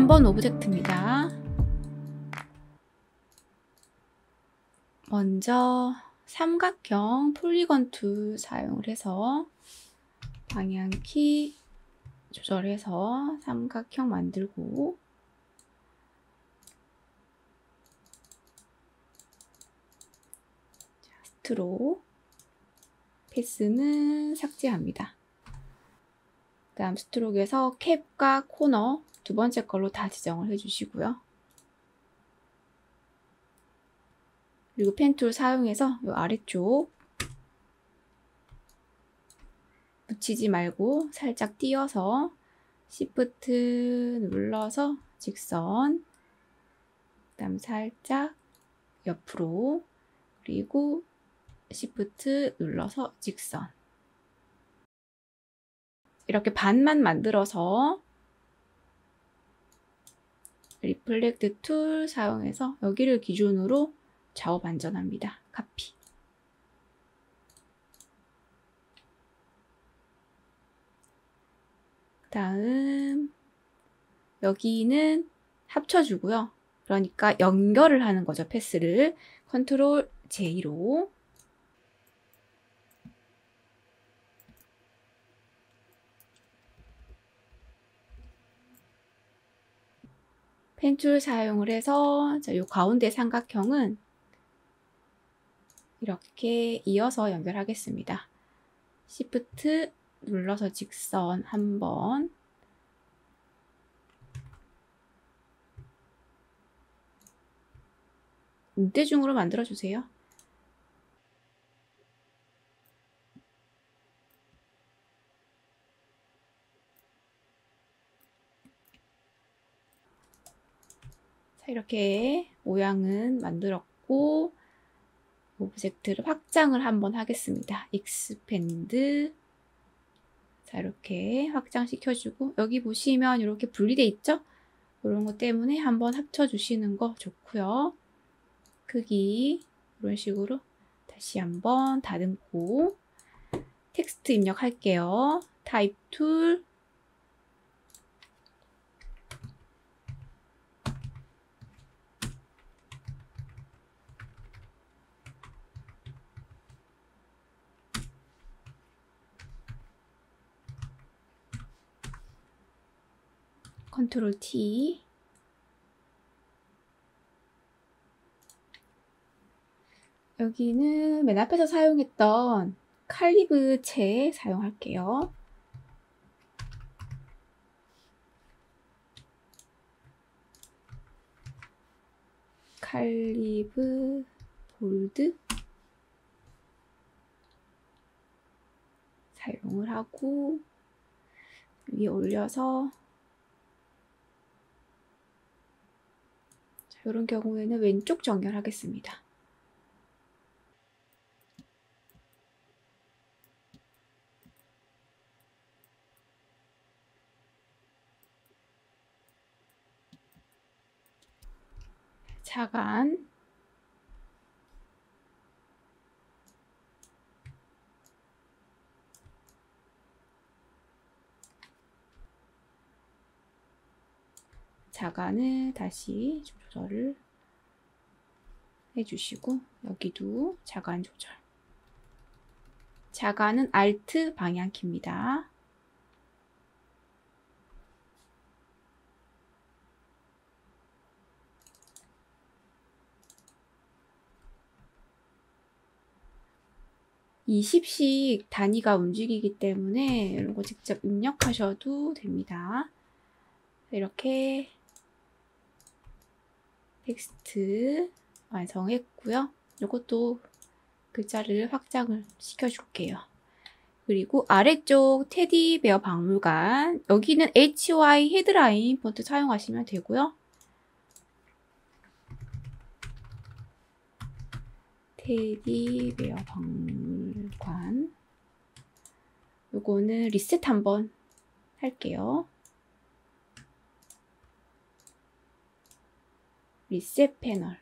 3번 오브젝트입니다. 먼저 삼각형 폴리건 툴 사용을 해서 방향키 조절해서 삼각형 만들고, 스트로크 패스는 삭제합니다. 다음 스트로크에서 캡과 코너 두 번째 걸로 다 지정을 해주시고요. 그리고 펜 툴 사용해서 이 아래쪽 붙이지 말고 살짝 띄어서 Shift 눌러서 직선, 그다음 살짝 옆으로, 그리고 Shift 눌러서 직선. 이렇게 반만 만들어서 리플렉트 툴 사용해서 여기를 기준으로 좌우 반전합니다. 카피. 다음 여기는 합쳐주고요. 그러니까 연결을 하는 거죠. 패스를 컨트롤 J로. 펜툴 사용을 해서 이 가운데 삼각형은 이렇게 이어서 연결하겠습니다. Shift 눌러서 직선 한번, 눈대중으로 만들어주세요. 자, 이렇게 모양은 만들었고, 오브젝트를 확장을 한번 하겠습니다. 익스펜드. 자, 이렇게 확장시켜주고, 여기 보시면 이렇게 분리되어 있죠? 이런 것 때문에 한번 합쳐주시는 거 좋고요. 크기 이런 식으로 다시 한번 다듬고, 텍스트 입력할게요. 타입 툴, 컨트롤 T. 여기는 맨 앞에서 사용했던 칼리브 체 사용할게요. 칼리브 볼드 사용을 하고, 위에 올려서, 자, 이런 경우에는 왼쪽 정렬하겠습니다. 차간, 자간을 다시 조절을 해주시고, 여기도 자간 조절. 자간은 Alt 방향키입니다. (20씩) 단위가 움직이기 때문에 이런 거 직접 입력하셔도 됩니다. 이렇게 텍스트 완성했고요. 이것도 글자를 확장을 시켜줄게요. 그리고 아래쪽 테디베어 박물관, 여기는 HY 헤드라인 폰트 사용하시면 되고요. 테디베어 박물관, 요거는 리셋 한번 할게요. 리셋 패널.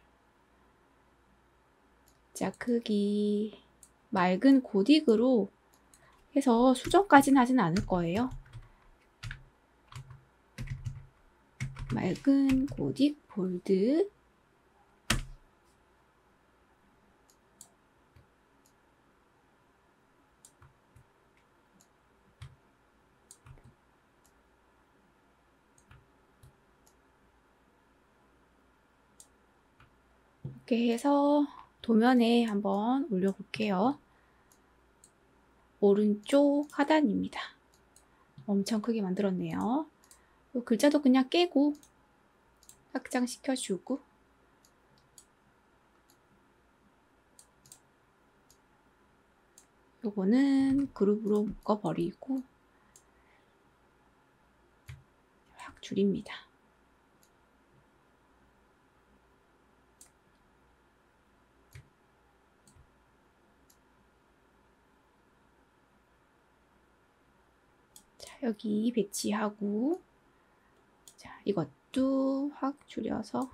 자, 크기 맑은 고딕으로 해서 수정까지는 하진 않을 거예요. 맑은 고딕 볼드. 이렇게 해서 도면에 한번 올려볼게요. 오른쪽 하단입니다. 엄청 크게 만들었네요. 글자도 그냥 깨고 확장시켜주고, 요거는 그룹으로 묶어버리고 확 줄입니다. 자, 여기 배치하고, 자, 이것도 확 줄여서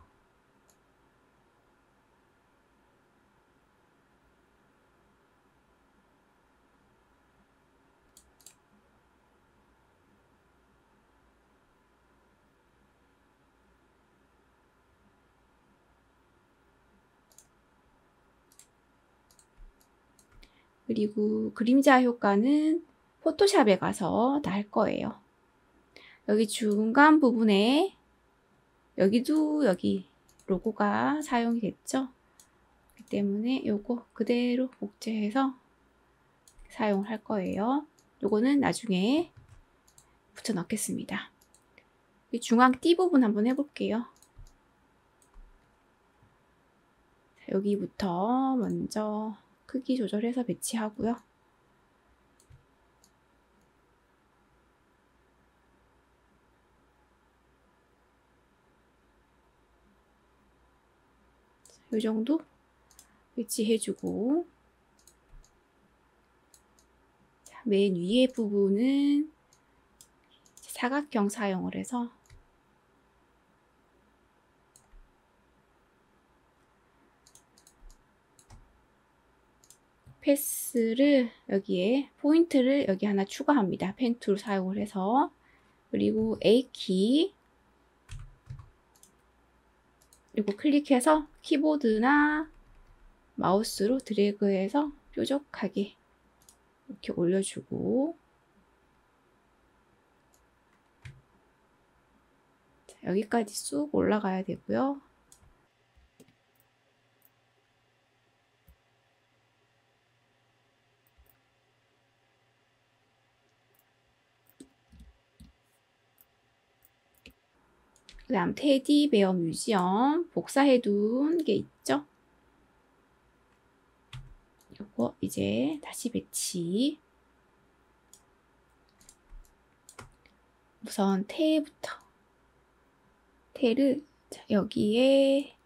그리고 그림자 효과는 포토샵에 가서 다 할 거예요. 여기 중간 부분에 여기도 여기 로고가 사용이 됐죠. 그렇기 때문에 요거 그대로 복제해서 사용을 할 거예요. 요거는 나중에 붙여 넣겠습니다. 중앙 띠 부분 한번 해볼게요. 여기부터 먼저 크기 조절해서 배치하고요. 이 정도 배치해주고, 맨 위에 부분은 사각형 사용을 해서 패스를 여기에 포인트를 여기 하나 추가합니다. 펜 툴 사용을 해서. 그리고 A키 그리고 클릭해서 키보드나 마우스로 드래그해서 뾰족하게 이렇게 올려주고, 자, 여기까지 쑥 올라가야 되고요. 그 다음 테디베어 뮤지엄 복사해둔 게 있죠. 요거 이제 다시 배치. 우선 테부터. 테를 여기에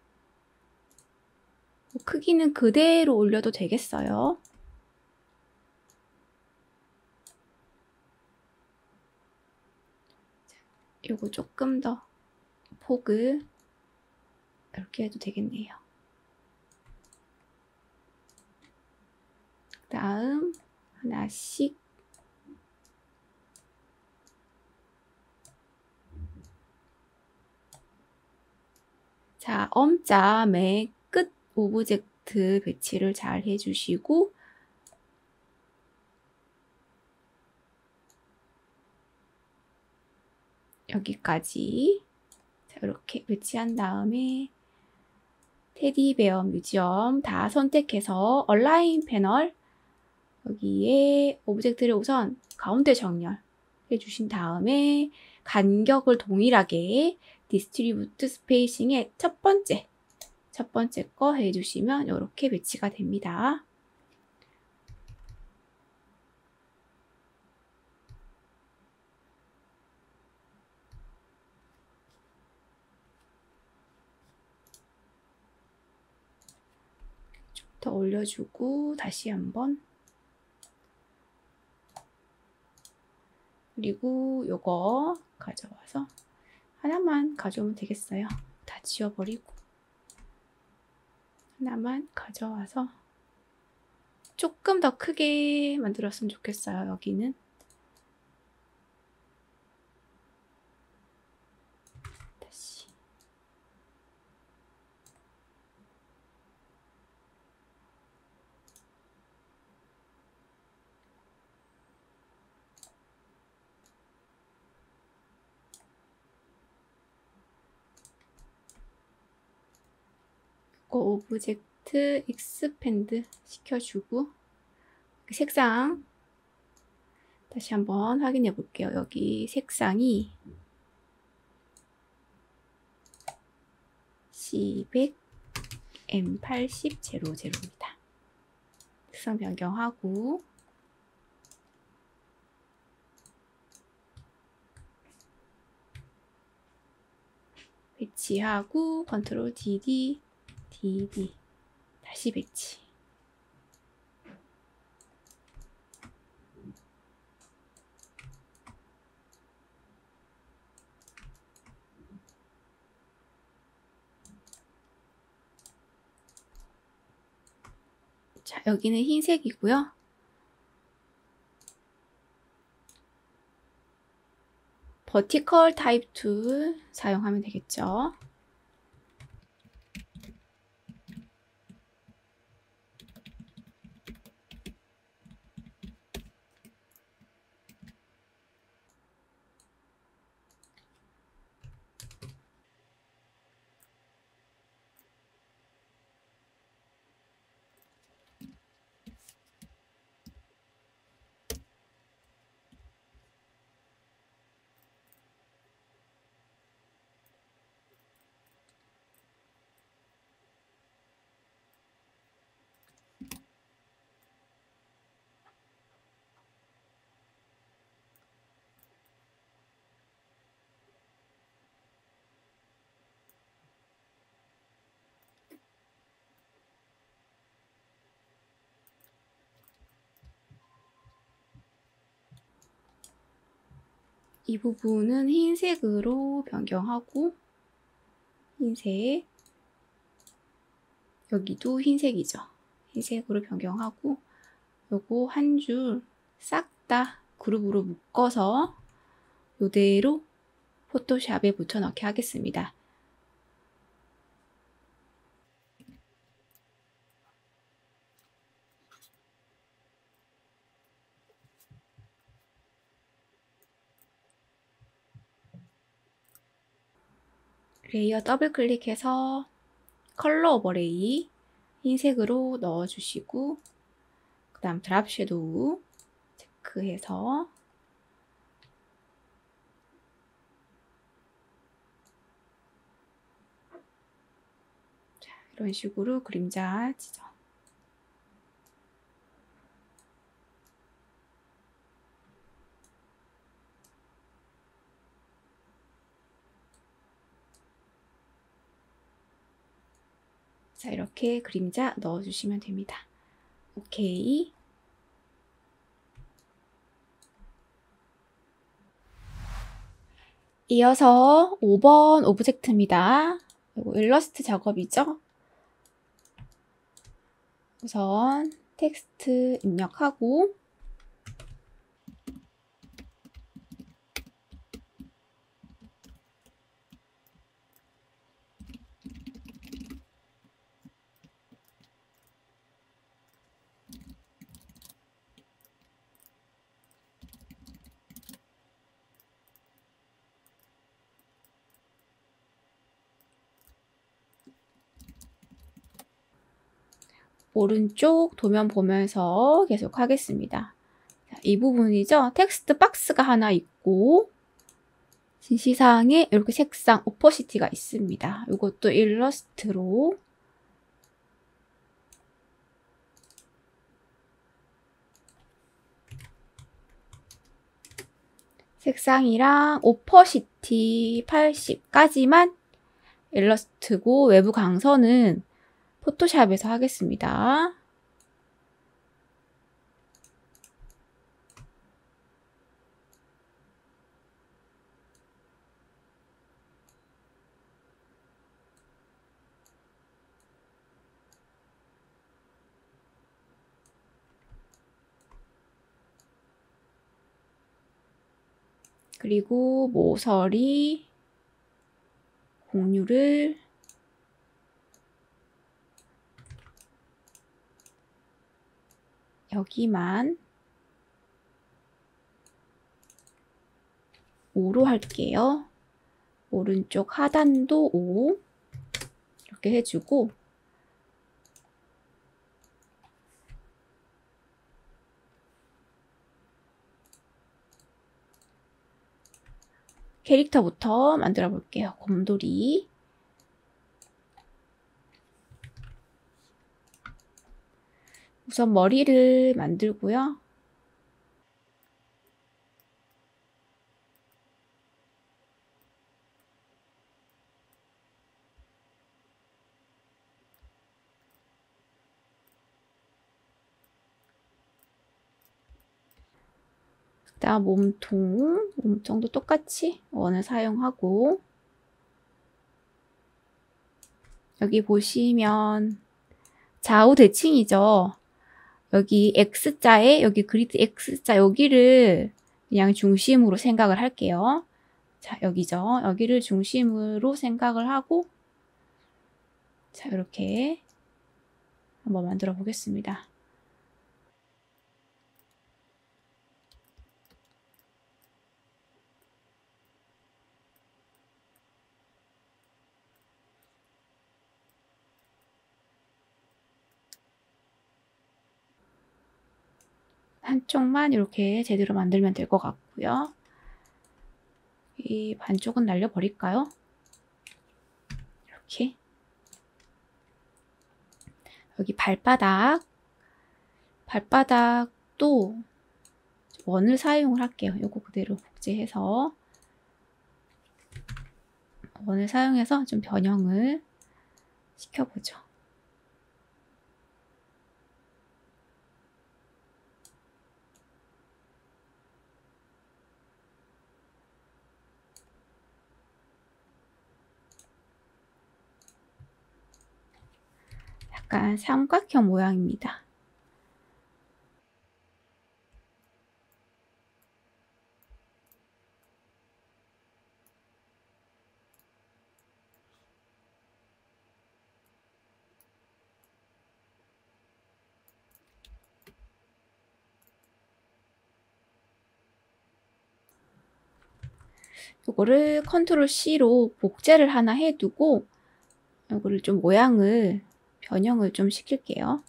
크기는 그대로 올려도 되겠어요. 요거 조금 더 폭을 이렇게 해도 되겠네요. 그 다음 하나씩 자, 엄자 맨 끝 오브젝트 배치를 잘 해주시고, 여기까지 자, 이렇게 배치한 다음에 테디베어 뮤지엄 다 선택해서 얼라인 패널 여기에 오브젝트를 우선 가운데 정렬 해주신 다음에 간격을 동일하게 디스트리뷰트 스페이싱의 첫 번째 거 해주시면 이렇게 배치가 됩니다. 좀 더 올려주고 다시 한번, 그리고 요거 가져와서 하나만 가져오면 되겠어요. 다 지워버리고 하나만 가져와서 조금 더 크게 만들었으면 좋겠어요. 여기는 다시 요거 오브젝트 익스펜드 시켜주고 색상 다시 한번 확인해 볼게요. 여기 색상이 C100 M80 00입니다. 색상 변경하고 배치하고 컨트롤 DD 다시 배치. 자, 여기는 흰색이고요. 버티컬 타입 툴 사용하면 되겠죠. 이 부분은 흰색으로 변경하고 흰색 여기도 흰색이죠. 흰색으로 변경하고 요거 한 줄 싹 다 그룹으로 묶어서 이대로 포토샵에 붙여 넣기 하겠습니다. 레이어 더블 클릭해서 컬러 오버레이 흰색으로 넣어주시고 그 다음 드랍 섀도우 체크해서 자, 이런 식으로 그림자 지정. 자, 이렇게 그림자 넣어주시면 됩니다. 오케이. 이어서 5번 오브젝트입니다. 이거 일러스트 작업이죠. 우선 텍스트 입력하고 오른쪽 도면 보면서 계속 하겠습니다. 자, 이 부분이죠. 텍스트 박스가 하나 있고 진시사항에 이렇게 색상 오퍼시티가 있습니다. 이것도 일러스트로 색상이랑 오퍼시티 80까지만 일러스트고 외부 강선은 포토샵에서 하겠습니다. 그리고 모서리 공유를 여기만 5로 할게요. 오른쪽 하단도 5 이렇게 해주고 캐릭터부터 만들어 볼게요. 곰돌이. 우선 머리를 만들고요. 그다음 몸통도 똑같이 원을 사용하고, 여기 보시면 좌우 대칭이죠. 여기 X자에 여기 그리드 X자 여기를 그냥 중심으로 생각을 할게요. 자, 여기죠. 여기를 중심으로 생각을 하고, 자, 이렇게 한번 만들어 보겠습니다. 한쪽만 이렇게 제대로 만들면 될 것 같고요. 이 반쪽은 날려버릴까요? 이렇게. 여기 발바닥도 원을 사용을 할게요. 요거 그대로 복제해서 원을 사용해서 좀 변형을 시켜보죠. 약간 삼각형 모양입니다. 요거를 컨트롤 C로 복제를 하나 해두고, 요거를 좀 모양을 변형을 좀 시킬게요.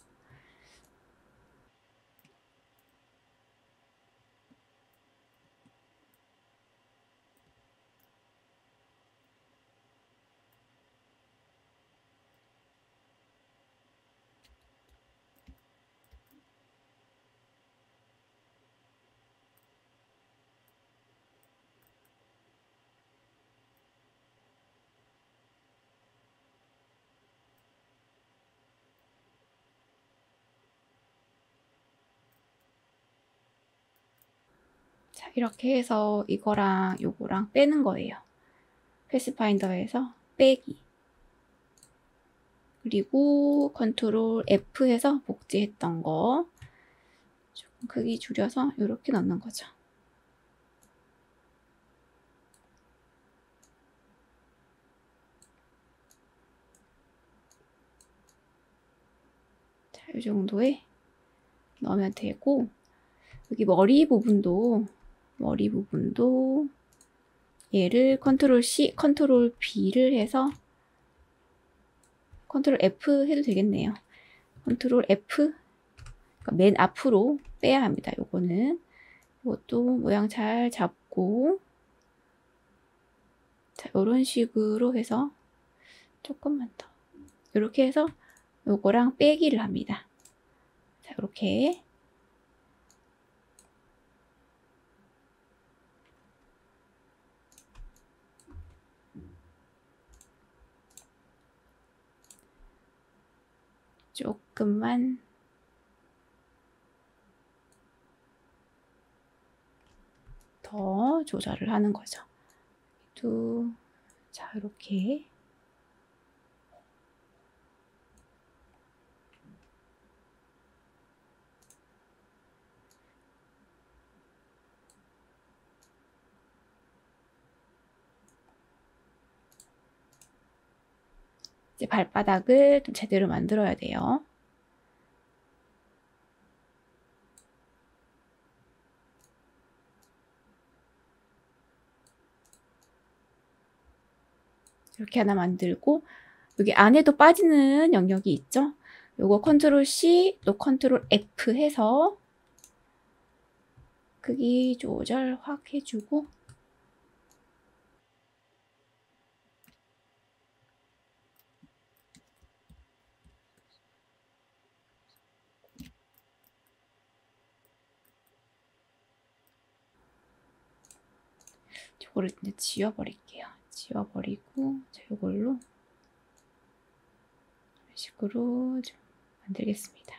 자, 이렇게 해서 이거랑 요거랑 빼는 거예요. 패스파인더에서 빼기. 그리고 컨트롤 F 해서 복제했던 거 조금 크기 줄여서 이렇게 넣는 거죠. 자, 이 정도에 넣으면 되고, 여기 머리 부분도 얘를 컨트롤 C, 컨트롤 B를 해서 컨트롤 F 해도 되겠네요. 컨트롤 F, 그러니까 맨 앞으로 빼야 합니다. 요거는. 이것도 모양 잘 잡고, 자, 요런 식으로 해서 조금만 더. 이렇게 해서 요거랑 빼기를 합니다. 자, 이렇게. 조금만 더 조절을 하는 거죠. 자, 이렇게. 이제 발바닥을 좀 제대로 만들어야 돼요. 이렇게 하나 만들고, 여기 안에도 빠지는 영역이 있죠? 요거 컨트롤 C, 또 컨트롤 F 해서 크기 조절 확 해주고, 요거를 이제 지워버릴게요. 지워버리고 요걸로 이런 식으로 좀 만들겠습니다.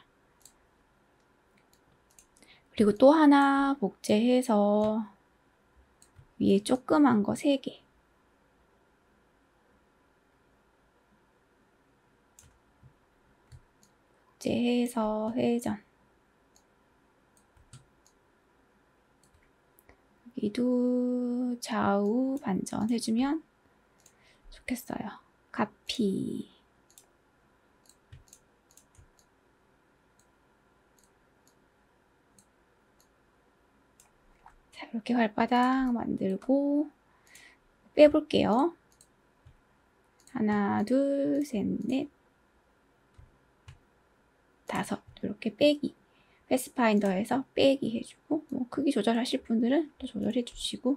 그리고 또 하나 복제해서 위에 조그만 거 3개. 복제해서 회전. 여기도 좌우 반전 해주면 좋겠어요. 카피. 자, 이렇게 발바닥 만들고 빼볼게요. 하나, 둘, 셋, 넷, 5. 이렇게 빼기. 패스파인더에서 빼기 해주고, 뭐 크기 조절하실 분들은 또 조절해 주시고,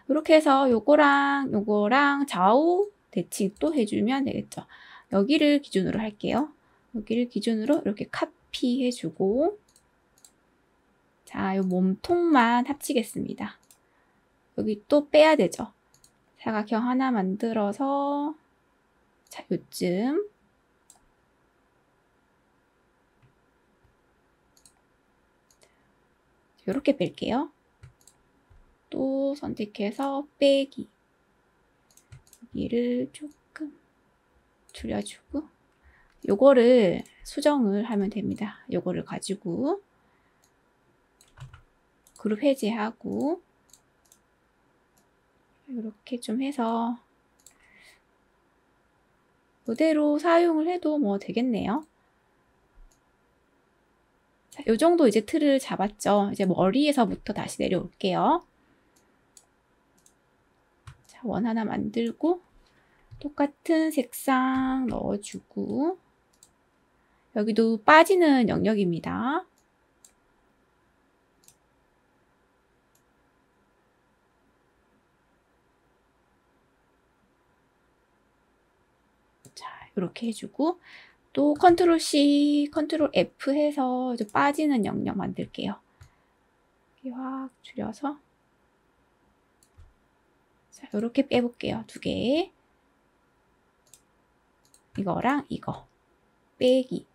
이렇게 해서 요거랑 좌우 대칭 또 해주면 되겠죠. 여기를 기준으로 할게요. 여기를 기준으로 이렇게 카피 해주고, 자, 요 몸통만 합치겠습니다. 여기 또 빼야 되죠. 사각형 하나 만들어서, 자, 요쯤. 이렇게 뺄게요. 또 선택해서 빼기. 여기를 조금 줄여주고, 요거를 수정을 하면 됩니다. 요거를 가지고 그룹 해제하고 이렇게 좀 해서 이대로 사용을 해도 뭐 되겠네요. 자, 요 정도 이제 틀을 잡았죠. 이제 머리에서부터 다시 내려올게요. 자, 원 하나 만들고 똑같은 색상 넣어주고, 여기도 빠지는 영역입니다. 자, 이렇게 해주고, 또 컨트롤 C, 컨트롤 F 해서 좀 빠지는 영역 만들게요. 이렇게 확 줄여서, 자, 이렇게 빼볼게요. 2개. 이거랑 이거 빼기.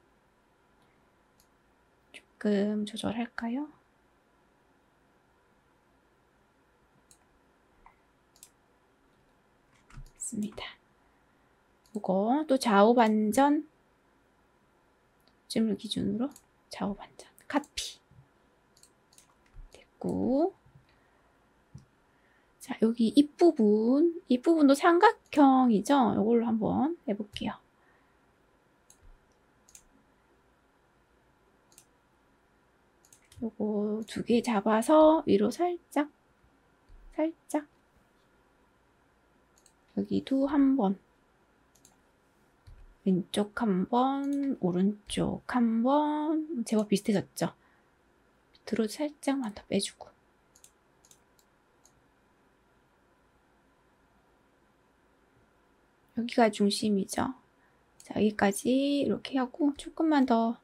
조금 조절할까요? 있습니다. 이거 또 좌우 반전 쯤을 기준으로 좌우 반전 카피 됐고, 자, 여기 윗부분도 삼각형이죠? 이걸로 한번 해볼게요. 요거 2개 잡아서 위로 살짝 여기도 한 번, 왼쪽 한 번, 오른쪽 한 번, 제법 비슷해졌죠? 밑으로 살짝만 더 빼주고, 여기가 중심이죠. 자, 여기까지 이렇게 하고 조금만 더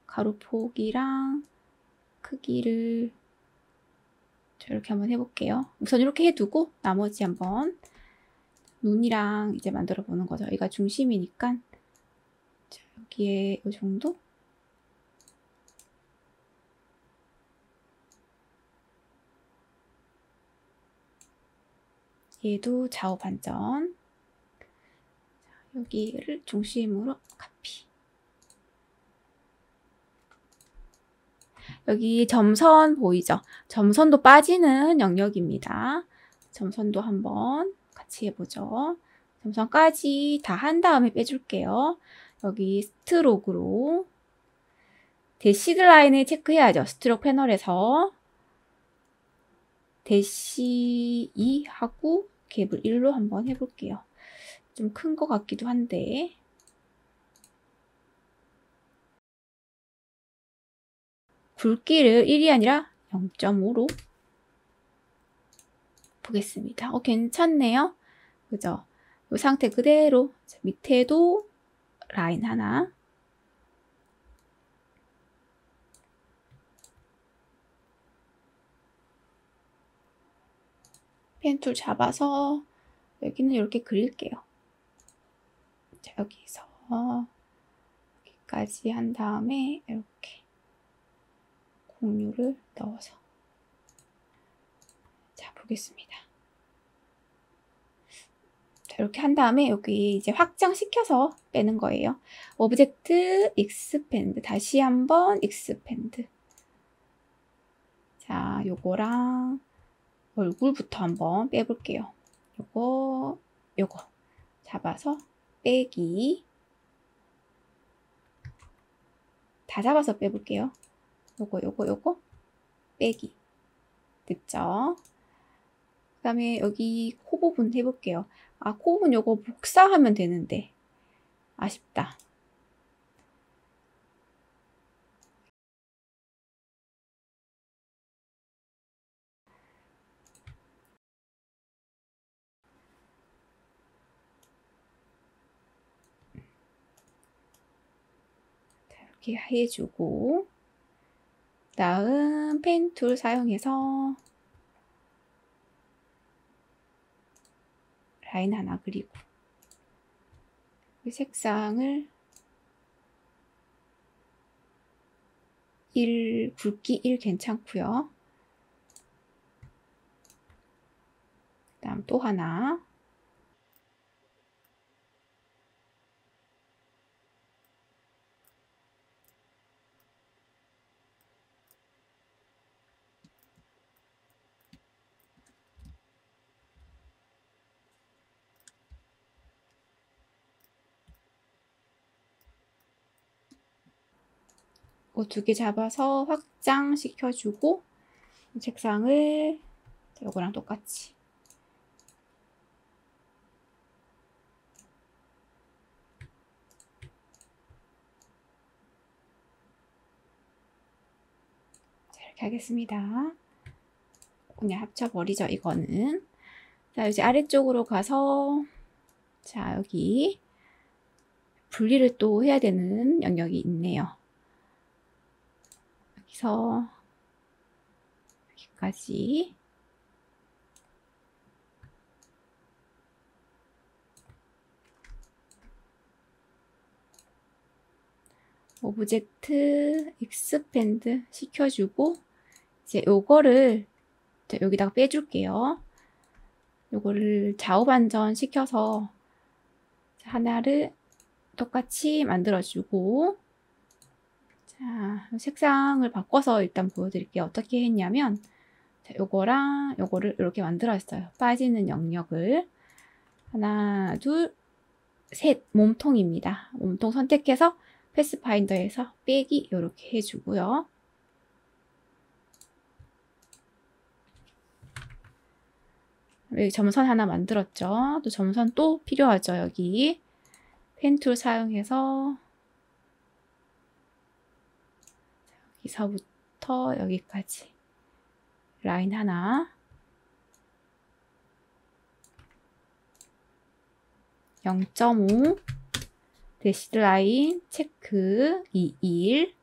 가로폭이랑 크기를 이렇게 한번 해볼게요. 우선 이렇게 해두고 나머지 한번 눈이랑 이제 만들어 보는 거죠. 여기가 중심이니까, 자, 여기에 이 정도? 얘도 좌우 반전. 자, 여기를 중심으로 카피. 여기 점선 보이죠? 점선도 빠지는 영역입니다. 점선도 한번 같이 해보죠. 점선까지 다 한 다음에 빼줄게요. 여기 스트로크로 대시드 라인을 체크해야죠. 스트로크 패널에서 대시 2 하고 갭을 1로 한번 해볼게요. 좀 큰 것 같기도 한데, 굵기를 1이 아니라 0.5로 보겠습니다. 괜찮네요. 그죠? 이 상태 그대로 밑에도 라인 하나, 펜 툴 잡아서 여기는 이렇게 그릴게요. 자, 여기서 여기까지 한 다음에 이렇게 공유를 넣어서 자, 보겠습니다. 자, 이렇게 한 다음에 여기 이제 확장시켜서 빼는 거예요. 오브젝트 익스펜드, 다시 한번 익스펜드. 자, 요거랑 얼굴부터 한번 빼볼게요. 요거 잡아서 빼기. 다 잡아서 빼볼게요. 요거 빼기. 됐죠? 그 다음에 여기 코 부분 해볼게요. 아, 코 부분 요거 복사하면 되는데 아쉽다. 자, 이렇게 해주고 다음 펜 툴 사용해서 라인 하나 그리고 색상을 굵기 1 괜찮고요. 그 다음 또 하나 두 개 잡아서 확장시켜주고 색상을 이거랑 똑같이 자, 이렇게 하겠습니다. 그냥 합쳐버리죠, 이거는. 자, 이제 아래쪽으로 가서 자, 여기 분리를 또 해야 되는 영역이 있네요. 여기서 여기까지 오브젝트 익스펜드 시켜주고 이제 요거를 여기다가 빼줄게요. 요거를 좌우 반전 시켜서 하나를 똑같이 만들어주고 자, 색상을 바꿔서 일단 보여드릴게요. 어떻게 했냐면 자, 요거랑 요거를 이렇게 만들었어요. 빠지는 영역을 하나, 둘, 셋 몸통입니다. 몸통 선택해서 패스파인더에서 빼기 이렇게 해주고요. 여기 점선 하나 만들었죠. 또 점선 또 필요하죠. 여기 펜 툴 사용해서 여기서부터 여기까지 라인 하나 0.5 대시드 라인 체크 21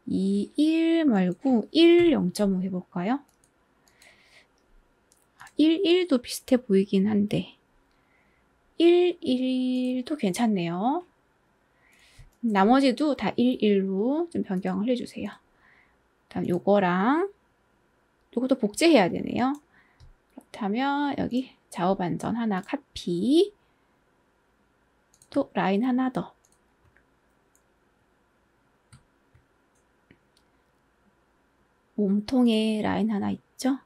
21 말고 1 0.5 해볼까요? 1도 비슷해 보이긴 한데 1도 괜찮네요. 나머지도 다 1로 좀 변경을 해주세요. 다음 요거랑 요것도 복제해야 되네요. 그렇다면 여기 좌우 반전 하나 카피 또 라인 하나 더 몸통에 라인 하나 있죠?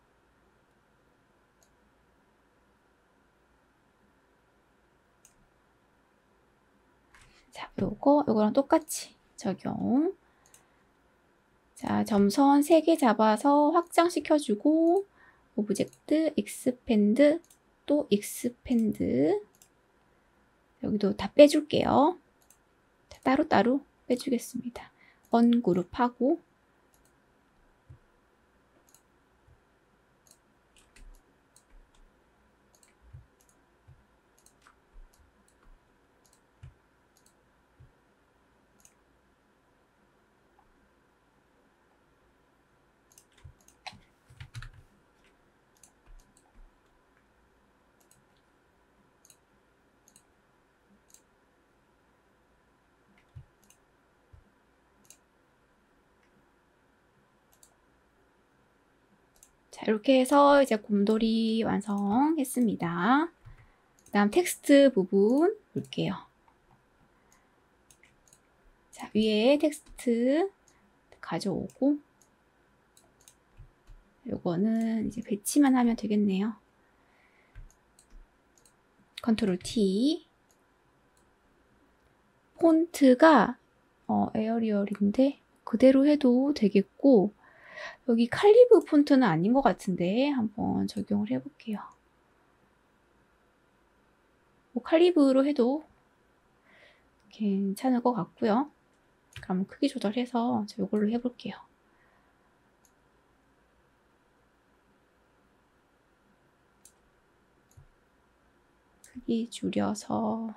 자, 요거랑 똑같이 적용. 자, 점선 3개 잡아서 확장시켜주고 오브젝트 익스펜드 또 익스펜드 여기도 다 빼줄게요. 자, 따로따로 빼주겠습니다. 언그룹하고 자, 이렇게 해서 이제 곰돌이 완성했습니다. 다음 텍스트 부분 볼게요. 자, 위에 텍스트 가져오고 요거는 이제 배치만 하면 되겠네요. 컨트롤 T. 폰트가 에어리얼인데 그대로 해도 되겠고, 여기 칼리브 폰트는 아닌 것 같은데 한번 적용을 해볼게요. 뭐 칼리브로 해도 괜찮을 것 같고요. 그럼 크기 조절해서 이걸로 해볼게요. 크기 줄여서.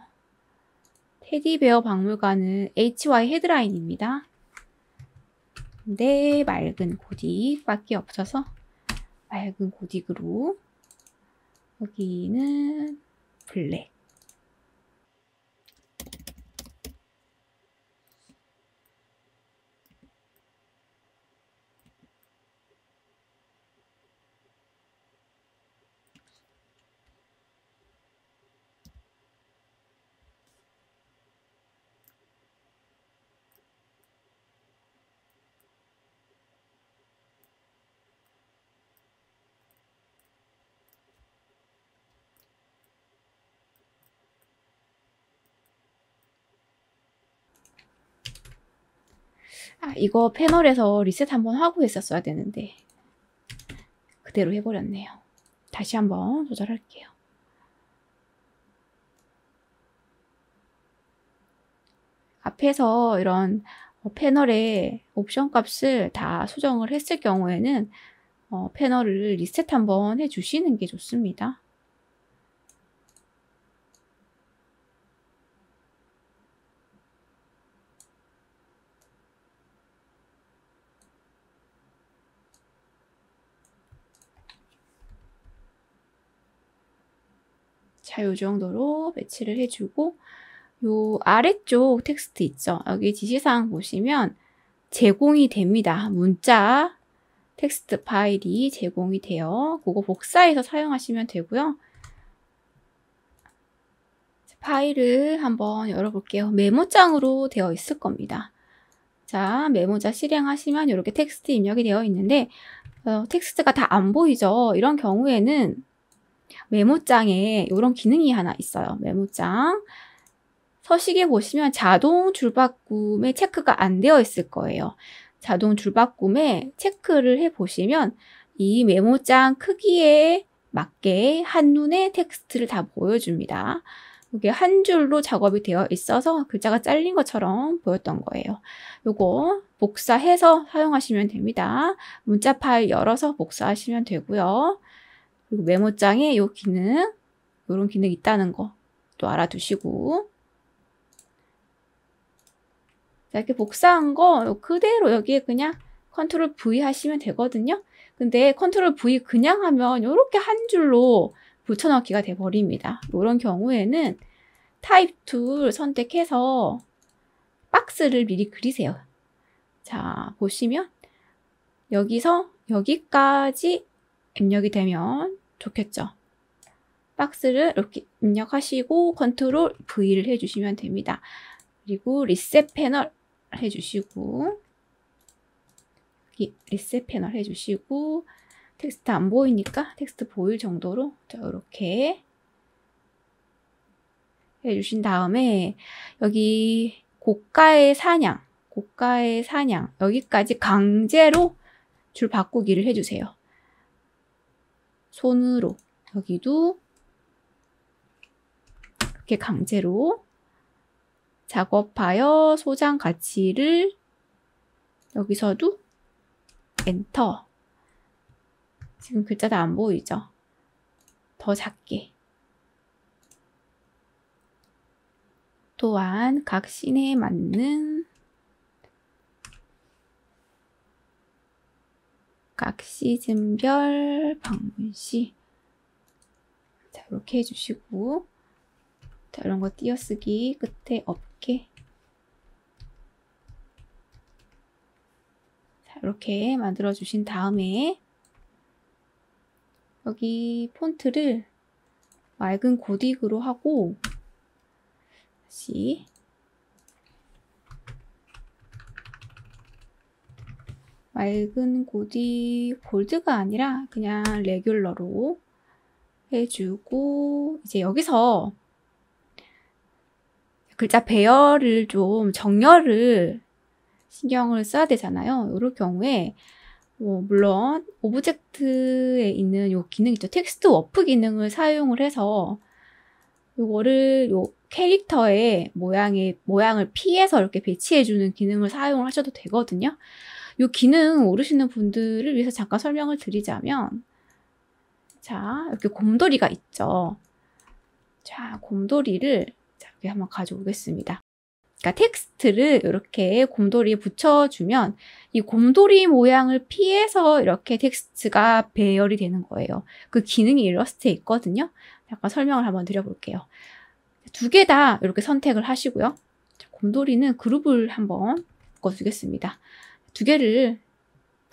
테디베어 박물관은 HY 헤드라인입니다. 근데 맑은 고딕밖에 없어서 맑은 고딕으로, 여기는 블랙. 이거 패널에서 리셋 한번 하고 했었어야 되는데 그대로 해버렸네요. 다시 한번 조절할게요. 앞에서 이런 패널의 옵션 값을 다 수정을 했을 경우에는 패널을 리셋 한번 해주시는 게 좋습니다. 자, 요 정도로 배치를 해주고, 요 아래쪽 텍스트 있죠? 여기 지시사항 보시면 제공이 됩니다. 문자 텍스트 파일이 제공이 돼요. 그거 복사해서 사용하시면 되고요. 파일을 한번 열어볼게요. 메모장으로 되어 있을 겁니다. 자, 메모자 실행하시면 이렇게 텍스트 입력이 되어 있는데 텍스트가 다 안 보이죠? 이런 경우에는 메모장에 이런 기능이 하나 있어요. 메모장 서식에 보시면 자동 줄바꿈에 체크가 안 되어 있을 거예요. 자동 줄바꿈에 체크를 해보시면 이 메모장 크기에 맞게 한눈에 텍스트를 다 보여줍니다. 이게 한 줄로 작업이 되어 있어서 글자가 잘린 것처럼 보였던 거예요. 요거 복사해서 사용하시면 됩니다. 문자 파일 열어서 복사하시면 되고요. 그리고 메모장에 요 기능, 요런 기능이 있다는 거 또 알아두시고, 자, 이렇게 복사한 거 그대로 여기에 그냥 컨트롤 V 하시면 되거든요. 근데 컨트롤 V 그냥 하면 이렇게 한 줄로 붙여넣기가 돼버립니다. 이런 경우에는 타입 툴 선택해서 박스를 미리 그리세요. 자, 보시면 여기서 여기까지 입력이 되면 좋겠죠. 박스를 이렇게 입력하시고 컨트롤 V를 해주시면 됩니다. 그리고 리셋 패널 해주시고, 여기 리셋 패널 해주시고, 텍스트 안 보이니까 텍스트 보일 정도로 이렇게 해주신 다음에 여기 고가의 사냥 여기까지 강제로 줄 바꾸기를 해주세요. 손으로 여기도 이렇게 강제로 작업하여 소장 가치를 여기서도 엔터. 지금 글자도 안 보이죠? 더 작게. 또한 각 씬에 맞는 각 시즌별 방문시, 자, 이렇게 해주시고, 자, 이런 거 띄어쓰기 끝에 없게, 자, 이렇게 만들어 주신 다음에 여기 폰트를 맑은 고딕으로 하고 다시 맑은 고딕 볼드가 아니라 그냥 레귤러로 해주고 이제 여기서 글자 배열을 좀 정렬을 신경을 써야 되잖아요. 이럴 경우에 물론 오브젝트에 있는 요 기능 있죠. 텍스트 워프 기능을 사용을 해서 요거를 요 캐릭터의 모양을 피해서 이렇게 배치해주는 기능을 사용을 하셔도 되거든요. 요 기능 모르시는 분들을 위해서 잠깐 설명을 드리자면 자, 이렇게 곰돌이가 있죠. 자, 곰돌이를 여기 한번 가져오겠습니다. 그러니까 텍스트를 이렇게 곰돌이에 붙여주면 이 곰돌이 모양을 피해서 이렇게 텍스트가 배열이 되는 거예요. 그 기능이 일러스트에 있거든요. 잠깐 설명을 한번 드려볼게요. 두 개 다 이렇게 선택을 하시고요. 자, 곰돌이는 그룹을 한번 묶어주겠습니다. 두 개를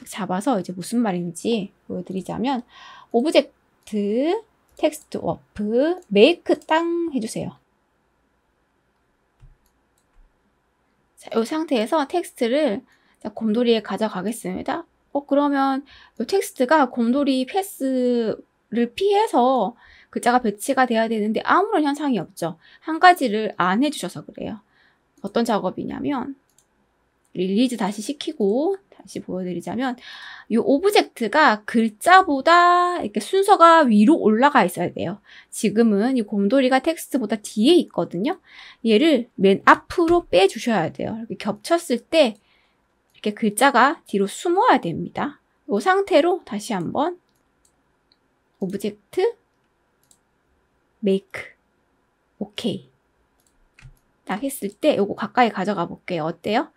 잡아서 이제 무슨 말인지 보여드리자면 오브젝트, 텍스트 워프, 메이크 땅 해주세요. 자, 이 상태에서 텍스트를 곰돌이에 가져가겠습니다. 그러면 이 텍스트가 곰돌이 패스를 피해서 글자가 배치가 돼야 되는데 아무런 현상이 없죠. 한 가지를 안 해주셔서 그래요. 어떤 작업이냐면 릴리즈 다시 시키고 다시 보여드리자면 이 오브젝트가 글자보다 이렇게 순서가 위로 올라가 있어야 돼요. 지금은 이 곰돌이가 텍스트보다 뒤에 있거든요. 얘를 맨 앞으로 빼주셔야 돼요. 이렇게 겹쳤을 때 이렇게 글자가 뒤로 숨어야 됩니다. 이 상태로 다시 한번 오브젝트 메이크 오케이 딱 했을 때 요거 가까이 가져가 볼게요. 어때요?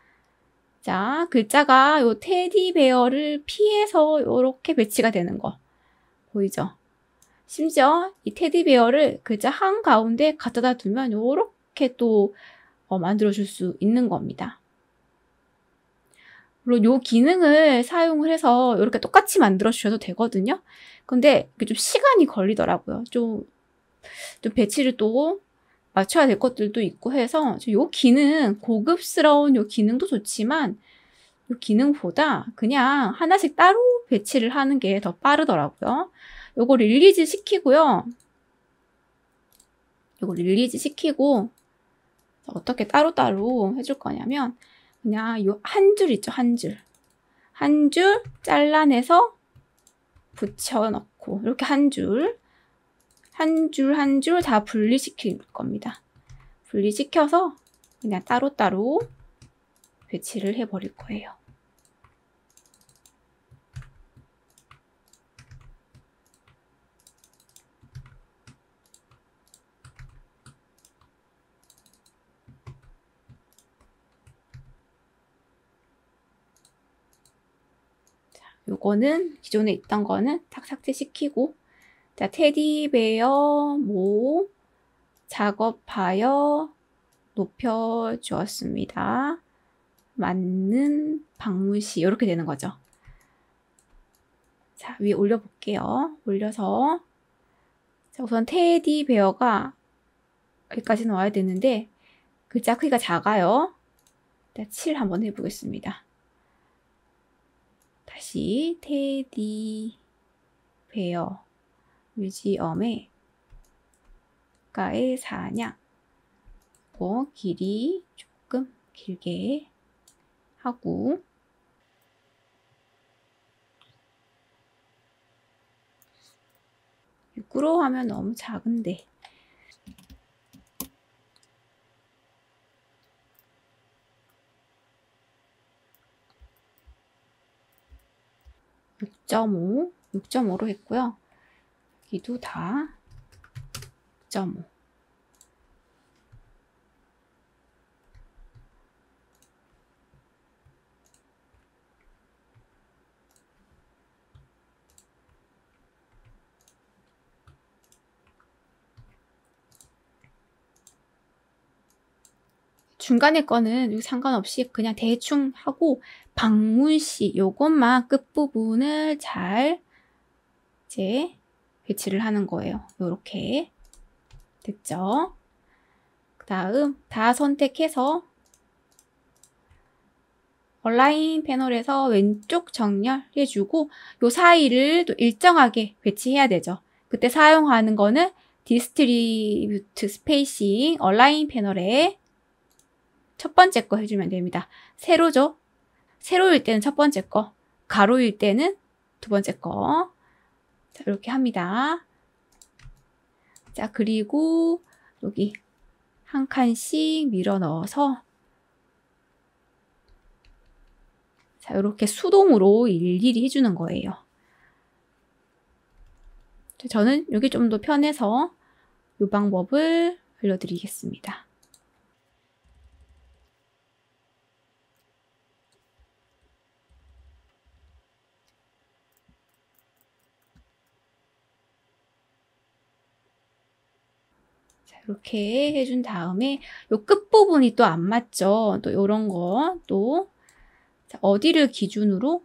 자, 글자가 요 테디베어를 피해서 이렇게 배치가 되는 거 보이죠? 심지어 이 테디베어를 글자 한가운데 갖다 두면 이렇게 또 만들어줄 수 있는 겁니다. 물론 요 기능을 사용을 해서 이렇게 똑같이 만들어 주셔도 되거든요. 근데 이게 좀 시간이 걸리더라고요. 좀 배치를 또 맞춰야 될 것들도 있고 해서 요 기능, 고급스러운 요 기능도 좋지만 요 기능보다 그냥 하나씩 따로 배치를 하는 게 더 빠르더라고요. 요거 릴리즈 시키고요. 요거 릴리즈 시키고 어떻게 따로따로 해줄 거냐면 그냥 요 한 줄 있죠, 한 줄. 한 줄 잘라내서 붙여넣고 이렇게 한 줄 다 분리시킬 겁니다. 분리시켜서 그냥 따로따로 배치를 해버릴 거예요. 자, 요거는 기존에 있던 거는 탁 삭제시키고 자, 테디베어 모 작업하여 높여주었습니다. 맞는 방문시 이렇게 되는 거죠. 자, 위에 올려볼게요. 올려서 자, 우선 테디베어가 여기까지 나와야 되는데 글자 크기가 작아요. 7 한번 해보겠습니다. 다시 테디베어 뮤지엄의 가의 사냥 길이 조금 길게 하고 육구로 하면 너무 작은데 6.5로 했고요. 여기도 다 6.5. 중간에 거는 상관없이 그냥 대충 하고 방문시 요것만 끝부분을 잘 이제 배치를 하는 거예요. 이렇게 됐죠? 그 다음 다 선택해서 얼라인 패널에서 왼쪽 정렬해주고 요 사이를 또 일정하게 배치해야 되죠. 그때 사용하는 거는 디스트리뷰트 스페이싱 얼라인 패널에 첫 번째 거 해주면 됩니다. 세로죠? 세로일 때는 첫 번째 거, 가로일 때는 두 번째 거. 자, 이렇게 합니다. 자, 그리고 여기 한 칸씩 밀어 넣어서 자, 이렇게 수동으로 일일이 해주는 거예요. 저는 여기 좀 더 편해서 이 방법을 알려드리겠습니다. 자, 이렇게 해준 다음에 이 끝부분이 또 안 맞죠? 또 이런 거 또 어디를 기준으로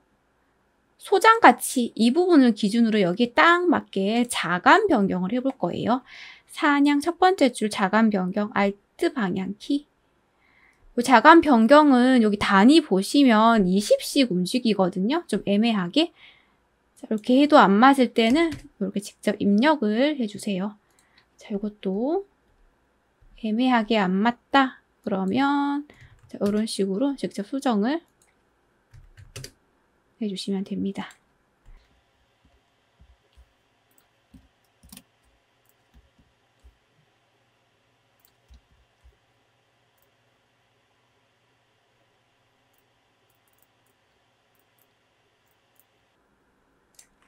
소장같이 이 부분을 기준으로 여기 딱 맞게 자간 변경을 해볼 거예요. 사냥 첫 번째 줄 자간 변경 Alt 방향키. 이 자간 변경은 여기 단위 보시면 20씩 움직이거든요. 좀 애매하게. 자, 이렇게 해도 안 맞을 때는 이렇게 직접 입력을 해주세요. 자, 이것도 애매하게 안 맞다 그러면 자, 이런 식으로 직접 수정을 해주시면 됩니다.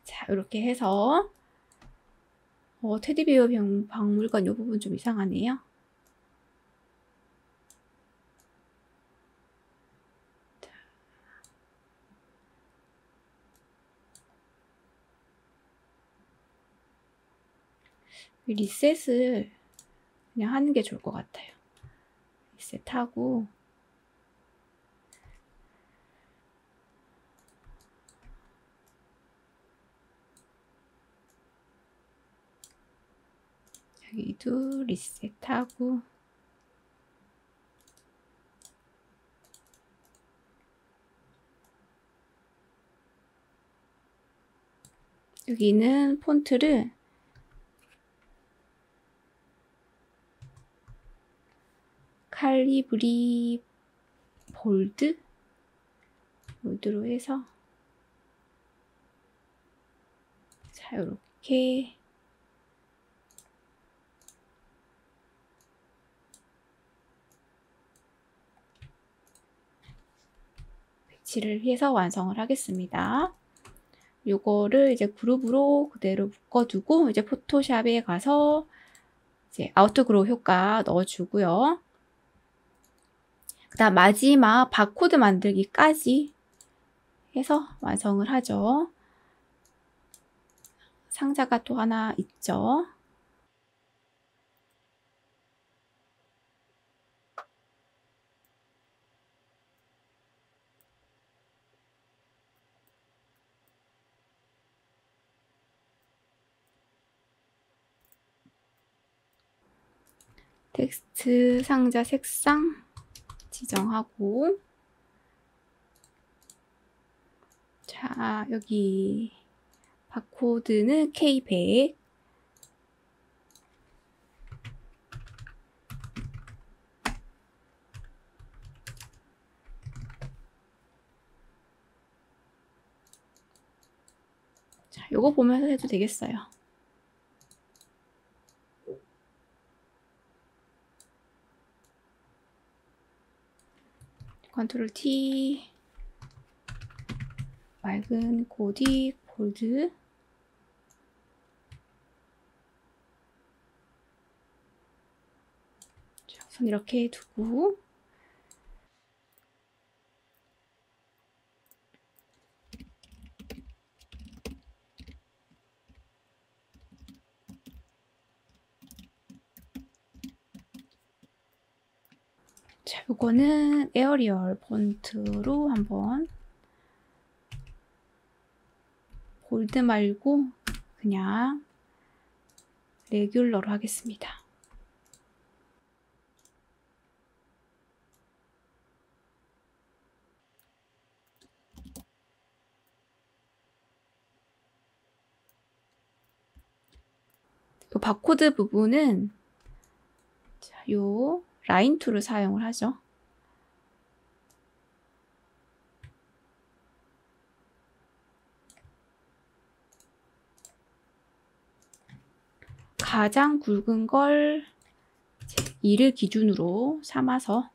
자, 이렇게 해서 테디베어 박물관 이 부분 좀 이상하네요. 리셋을 그냥 하는 게 좋을 것 같아요. 리셋하고 여기도 리셋하고 여기는 폰트를 칼리브리 볼드로 해서 자, 이렇게 배치를 해서 완성을 하겠습니다. 요거를 이제 그룹으로 그대로 묶어두고 이제 포토샵에 가서 이제 아우트그로우 효과 넣어주고요. 그 다음 마지막 바코드 만들기까지 해서 완성을 하죠. 상자가 또 하나 있죠. 텍스트 상자 색상 지정하고 자, 여기 바코드는 K100 자, 요거 보면서 해도 되겠어요. 컨트롤 T 맑은 고딕 볼드 우선 이렇게 두고 자, 요거는 에어리얼 폰트로 한번 볼드 말고 그냥 레귤러로 하겠습니다. 이 바코드 부분은 요 라인 툴을 사용을 하죠. 가장 굵은 걸 2를 기준으로 삼아서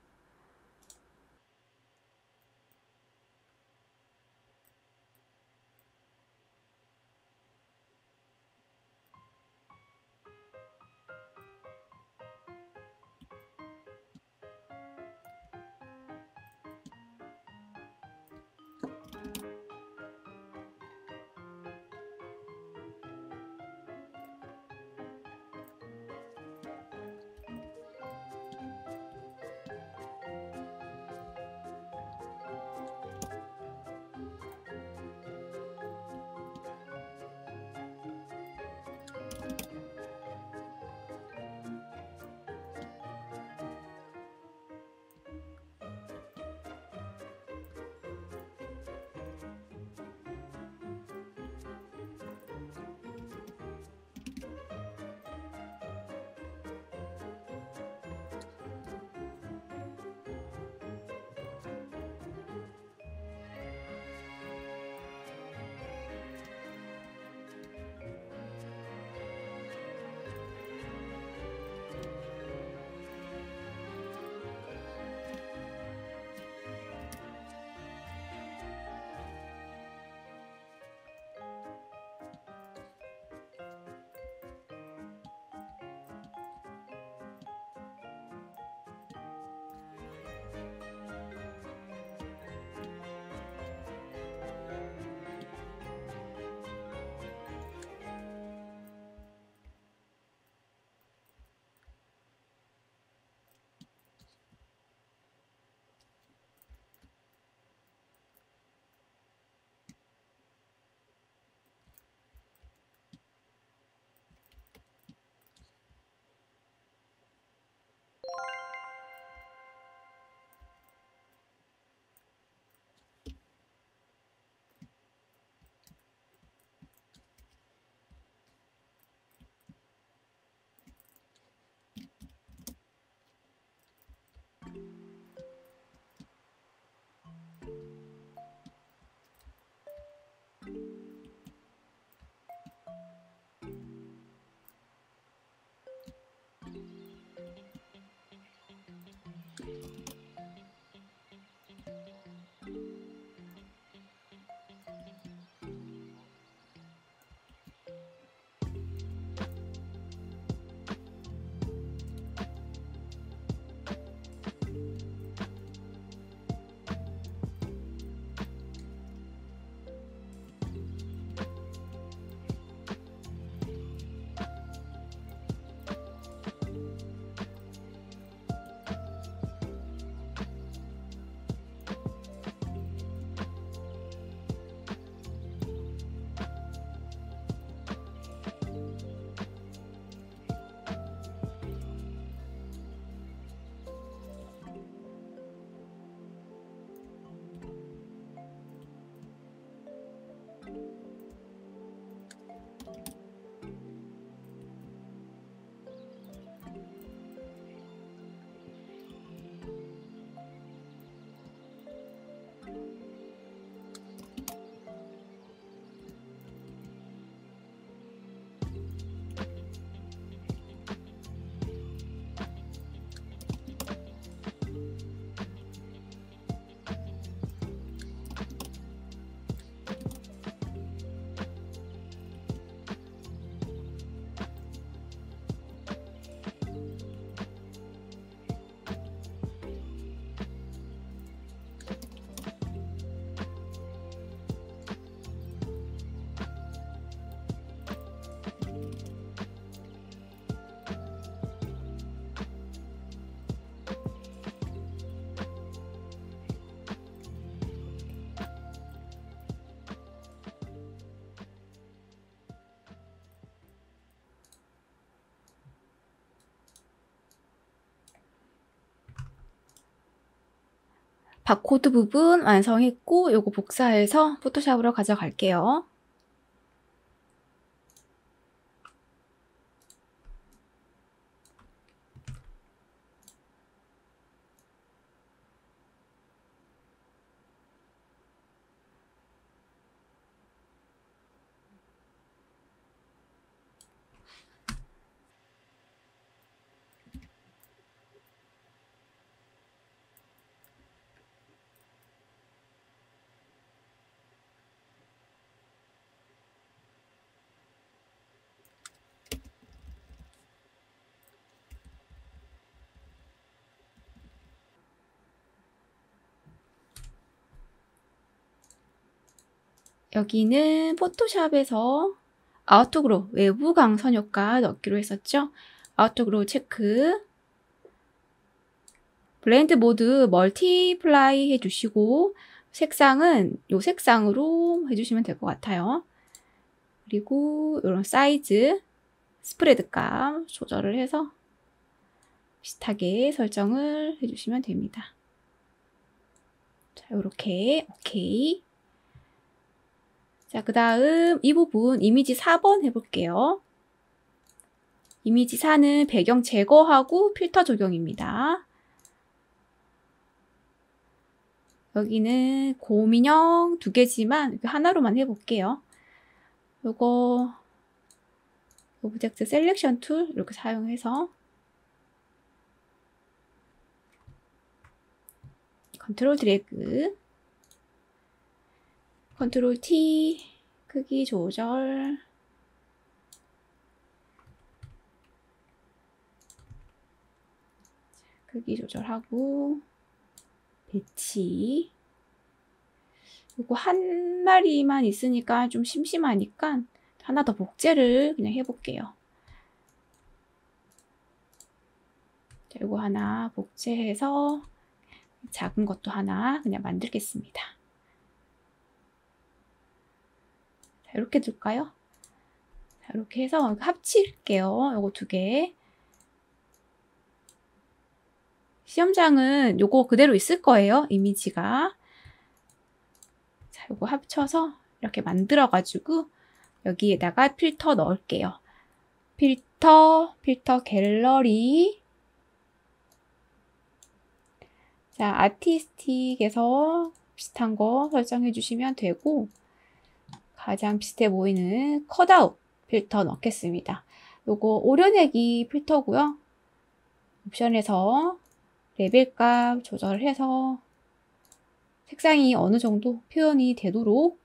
바코드 부분 완성했고 요거 복사해서 포토샵으로 가져갈게요. 여기는 포토샵에서 아웃도그로 외부 강선 효과 넣기로 했었죠. 아웃도그로 체크. 블렌드 모드 멀티플라이 해주시고 색상은 이 색상으로 해주시면 될 것 같아요. 그리고 이런 사이즈, 스프레드 값 조절을 해서 비슷하게 설정을 해주시면 됩니다. 자, 이렇게 오케이. 자, 그 다음 이 부분 이미지 4번 해볼게요. 이미지 4는 배경 제거하고 필터 적용입니다. 여기는 곰인형 2개지만 하나로만 해볼게요. 요거 오브젝트 셀렉션 툴 이렇게 사용해서 컨트롤 드래그, 컨트롤 T, 크기 조절, 크기 조절하고 배치. 요거 한 마리만 있으니까 좀 심심하니까 하나 더 복제를 그냥 해볼게요. 자, 요거 하나 복제해서 작은 것도 하나 그냥 만들겠습니다. 자, 이렇게 둘까요? 자, 이렇게 해서 합칠게요. 요거 2개. 시험장은 요거 그대로 있을 거예요. 이미지가. 자, 요거 합쳐서 이렇게 만들어가지고 여기에다가 필터 넣을게요. 필터 갤러리. 자, 아티스틱에서 비슷한 거 설정해 주시면 되고 가장 비슷해 보이는 컷아웃 필터 넣겠습니다. 요거 오려내기 필터고요. 옵션에서 레벨 값 조절해서 색상이 어느 정도 표현이 되도록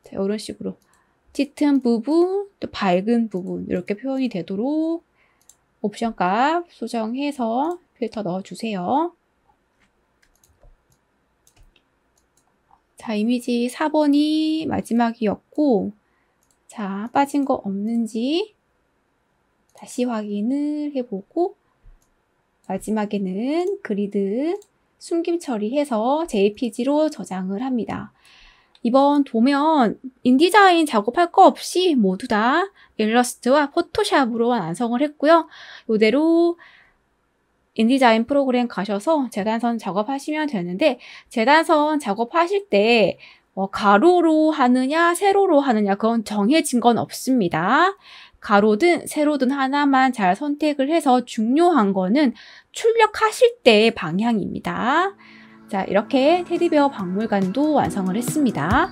자, 이런 식으로 짙은 부분, 또 밝은 부분 이렇게 표현이 되도록 옵션 값 조정해서 필터 넣어주세요. 자, 이미지 4번이 마지막이었고 자, 빠진 거 없는지 다시 확인을 해보고 마지막에는 그리드 숨김 처리해서 JPG로 저장을 합니다. 이번 도면 인디자인 작업할 거 없이 모두 다 일러스트와 포토샵으로 완성을 했고요. 이대로 인디자인 프로그램 가셔서 재단선 작업하시면 되는데 재단선 작업하실 때 가로로 하느냐 세로로 하느냐 그건 정해진 건 없습니다. 가로든 세로든 하나만 잘 선택을 해서 중요한 거는 출력하실 때의 방향입니다. 자, 이렇게 테디베어 박물관도 완성을 했습니다.